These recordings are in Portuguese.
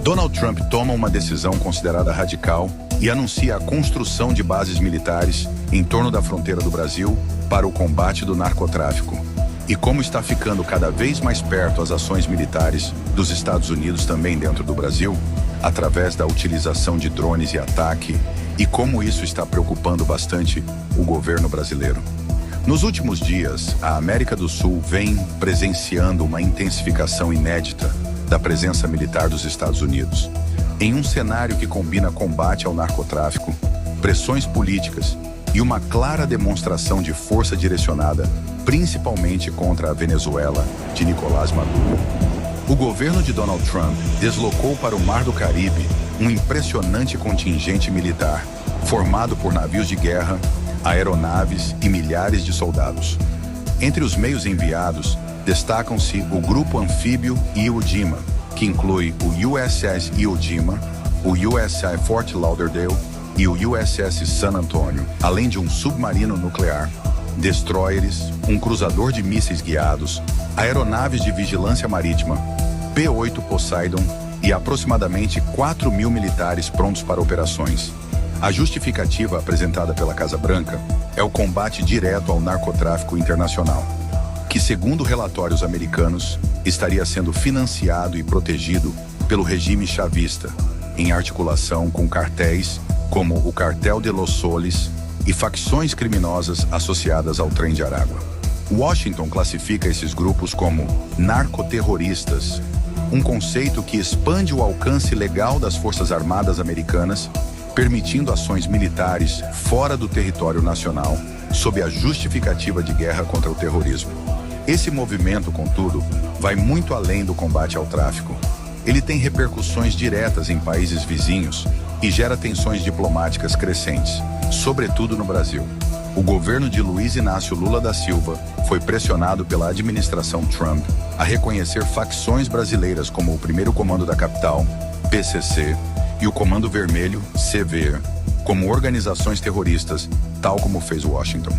Donald Trump toma uma decisão considerada radical e anuncia a construção de bases militares em torno da fronteira do Brasil para o combate do narcotráfico. E como está ficando cada vez mais perto as ações militares dos Estados Unidos também dentro do Brasil, através da utilização de drones e ataque, e como isso está preocupando bastante o governo brasileiro. Nos últimos dias, a América do Sul vem presenciando uma intensificação inédita da presença militar dos Estados Unidos, em um cenário que combina combate ao narcotráfico, pressões políticas e uma clara demonstração de força direcionada principalmente contra a Venezuela de Nicolás Maduro. O governo de Donald Trump deslocou para o Mar do Caribe um impressionante contingente militar, formado por navios de guerra, aeronaves e milhares de soldados. Entre os meios enviados, destacam-se o Grupo Anfíbio Iwo Jima, que inclui o USS Iwo Jima, o USS Fort Lauderdale e o USS San Antonio, além de um submarino nuclear, destroyers, um cruzador de mísseis guiados, aeronaves de vigilância marítima, P-8 Poseidon e aproximadamente 4.000 militares prontos para operações. A justificativa apresentada pela Casa Branca é o combate direto ao narcotráfico internacional, que, segundo relatórios americanos, estaria sendo financiado e protegido pelo regime chavista, em articulação com cartéis como o Cartel de Los Soles e facções criminosas associadas ao Trem de Aragua. Washington classifica esses grupos como narcoterroristas, um conceito que expande o alcance legal das Forças Armadas americanas, permitindo ações militares fora do território nacional, sob a justificativa de guerra contra o terrorismo. Esse movimento, contudo, vai muito além do combate ao tráfico. Ele tem repercussões diretas em países vizinhos e gera tensões diplomáticas crescentes, sobretudo no Brasil. O governo de Luiz Inácio Lula da Silva foi pressionado pela administração Trump a reconhecer facções brasileiras como o Primeiro Comando da Capital, PCC, e o Comando Vermelho, CV, como organizações terroristas, tal como fez Washington.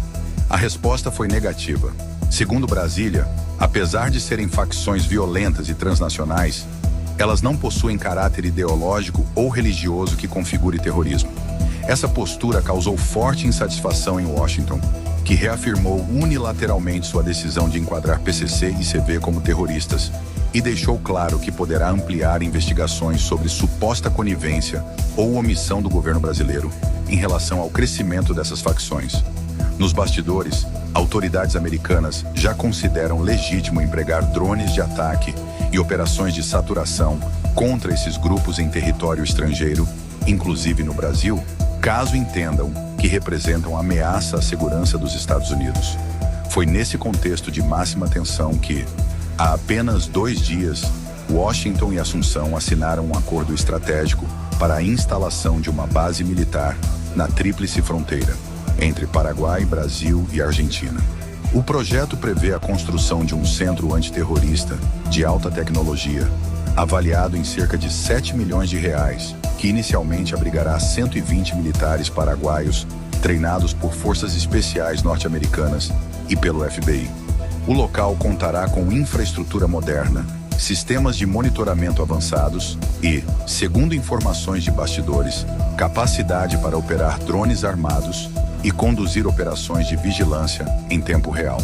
A resposta foi negativa. Segundo Brasília, apesar de serem facções violentas e transnacionais, elas não possuem caráter ideológico ou religioso que configure terrorismo. Essa postura causou forte insatisfação em Washington, que reafirmou unilateralmente sua decisão de enquadrar PCC e CV como terroristas e deixou claro que poderá ampliar investigações sobre suposta conivência ou omissão do governo brasileiro em relação ao crescimento dessas facções. Nos bastidores, autoridades americanas já consideram legítimo empregar drones de ataque e operações de saturação contra esses grupos em território estrangeiro, inclusive no Brasil, caso entendam que representam ameaça à segurança dos Estados Unidos. Foi nesse contexto de máxima tensão que, há apenas 2 dias, Washington e Assunção assinaram um acordo estratégico para a instalação de uma base militar na Tríplice Fronteira, entre Paraguai, Brasil e Argentina. O projeto prevê a construção de um centro antiterrorista de alta tecnologia, avaliado em cerca de 7 milhões de reais, que inicialmente abrigará 120 militares paraguaios treinados por forças especiais norte-americanas e pelo FBI. O local contará com infraestrutura moderna, sistemas de monitoramento avançados e, segundo informações de bastidores, capacidade para operar drones armados e conduzir operações de vigilância em tempo real.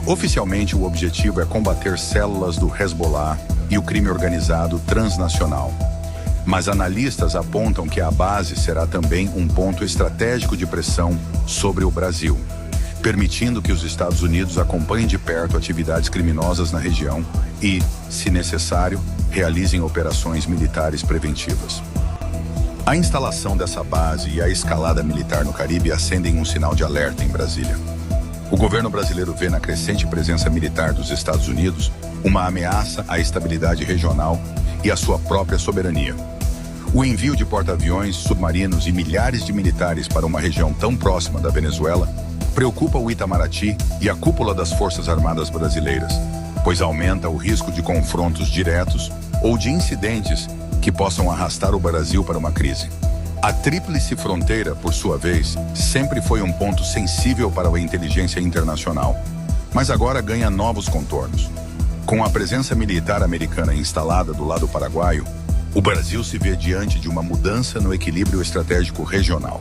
Oficialmente, o objetivo é combater células do Hezbollah e o crime organizado transnacional. Mas analistas apontam que a base será também um ponto estratégico de pressão sobre o Brasil, permitindo que os Estados Unidos acompanhem de perto atividades criminosas na região e, se necessário, realizem operações militares preventivas. A instalação dessa base e a escalada militar no Caribe acendem um sinal de alerta em Brasília. O governo brasileiro vê na crescente presença militar dos Estados Unidos uma ameaça à estabilidade regional e à sua própria soberania. O envio de porta-aviões, submarinos e milhares de militares para uma região tão próxima da Venezuela preocupa o Itamaraty e a cúpula das Forças Armadas brasileiras, pois aumenta o risco de confrontos diretos ou de incidentes que possam arrastar o Brasil para uma crise. A Tríplice Fronteira, por sua vez, sempre foi um ponto sensível para a inteligência internacional, mas agora ganha novos contornos. Com a presença militar americana instalada do lado paraguaio, O Brasil se vê diante de uma mudança no equilíbrio estratégico regional.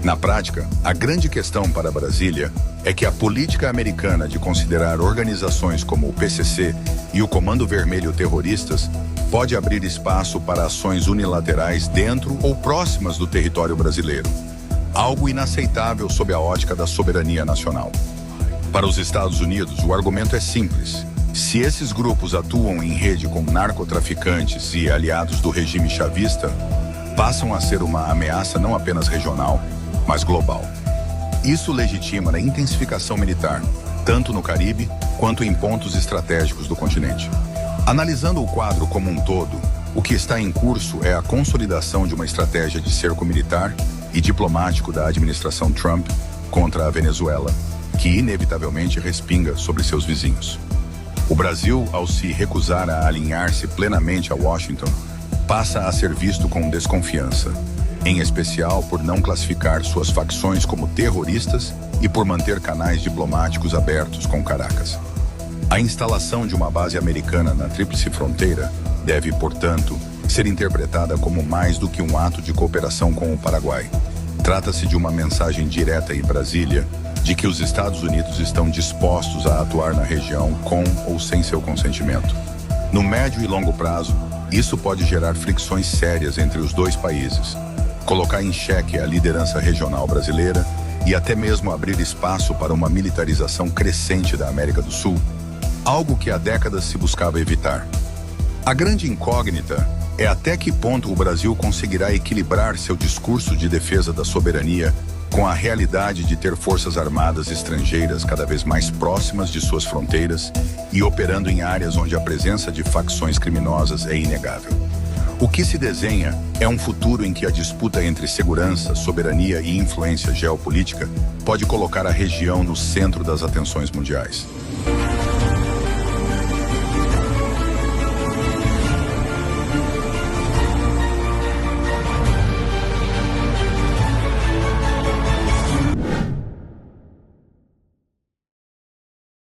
Na prática, a grande questão para Brasília é que a política americana de considerar organizações como o PCC e o Comando Vermelho terroristas pode abrir espaço para ações unilaterais dentro ou próximas do território brasileiro, algo inaceitável sob a ótica da soberania nacional. Para os Estados Unidos, o argumento é simples. Se esses grupos atuam em rede com narcotraficantes e aliados do regime chavista, passam a ser uma ameaça não apenas regional, mas global. Isso legitima a intensificação militar, tanto no Caribe quanto em pontos estratégicos do continente. Analisando o quadro como um todo, o que está em curso é a consolidação de uma estratégia de cerco militar e diplomático da administração Trump contra a Venezuela, que inevitavelmente respinga sobre seus vizinhos. O Brasil, ao se recusar a alinhar-se plenamente a Washington, passa a ser visto com desconfiança, em especial por não classificar suas facções como terroristas e por manter canais diplomáticos abertos com Caracas. A instalação de uma base americana na Tríplice Fronteira deve, portanto, ser interpretada como mais do que um ato de cooperação com o Paraguai. Trata-se de uma mensagem direta em Brasília de que os Estados Unidos estão dispostos a atuar na região com ou sem seu consentimento. No médio e longo prazo, isso pode gerar fricções sérias entre os dois países, colocar em xeque a liderança regional brasileira e até mesmo abrir espaço para uma militarização crescente da América do Sul, algo que há décadas se buscava evitar. A grande incógnita é até que ponto o Brasil conseguirá equilibrar seu discurso de defesa da soberania com a realidade de ter forças armadas estrangeiras cada vez mais próximas de suas fronteiras e operando em áreas onde a presença de facções criminosas é inegável. O que se desenha é um futuro em que a disputa entre segurança, soberania e influência geopolítica pode colocar a região no centro das atenções mundiais.